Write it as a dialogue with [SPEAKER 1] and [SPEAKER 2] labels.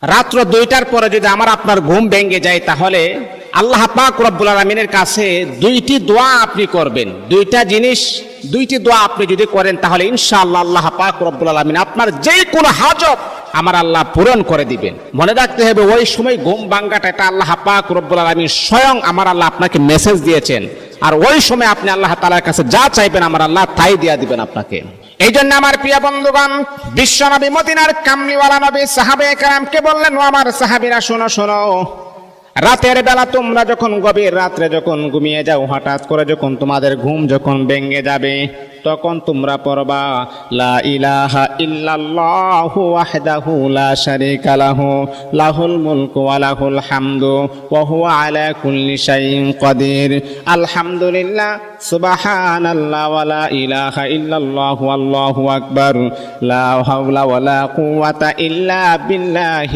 [SPEAKER 1] রাত্র 2টার পরে যদি আমার আপনার ঘুম ভেঙে যায়, তাহলে আল্লাহ পাক রব্বুল আলামিনের কাছে দুইটি দোয়া আপনি করবেন। দুইটি দোয়া আপনি যদি করেন, তাহলে ইনশাআল্লাহ আল্লাহ পাক রব্বুল আলামিন আপনার যে কোনো হাজত আমার আল্লাহ পূরণ করে দিবেন। মনে রাখতে হবে, ওই সময় ঘুম ভাঙাটা এটা আল্লাহ পাক রব্বুল আলামিন স্বয়ং আমার আল্লাহ আপনাকে মেসেজ দিয়েছেন। আর ওই সময় আপনি আল্লাহ তাআলার কাছে যা চাইবেন আমার আল্লাহ তাই দিয়ে দিবেন আপনাকে। এই জন্য আমার প্রিয় বন্ধুগণ, বিশ্ব নবী মদিনার কামলিওয়ালা নবী সাহাবায়ে কেরামকে বললেন, ও আমার সাহাবীরা শোনো শোনো, রাতের বেলা তোমরা যখন গভীর রাত্রে যখন ঘুমিয়ে যাও, হঠাৎ করে যখন তোমাদের ঘুম যখন ভেঙে যাবে, তখন তোমরা পড়বা লা ইলাহা ইল্লাল্লাহু ওয়াহদাহু লা শারীকা লাহু লাহুল মুলকু ওয়া লাহুল হামদু ওয়া হুয়া আলা কুল্লি শাইইন কাদির। আলহামদুলিল্লাহ, সুবহানাল্লাহ, ওয়া লা ইলাহা ইল্লাল্লাহু আল্লাহু আকবার, লা হাওলা ওয়া লা কুওয়াতা ইল্লা বিল্লাহ।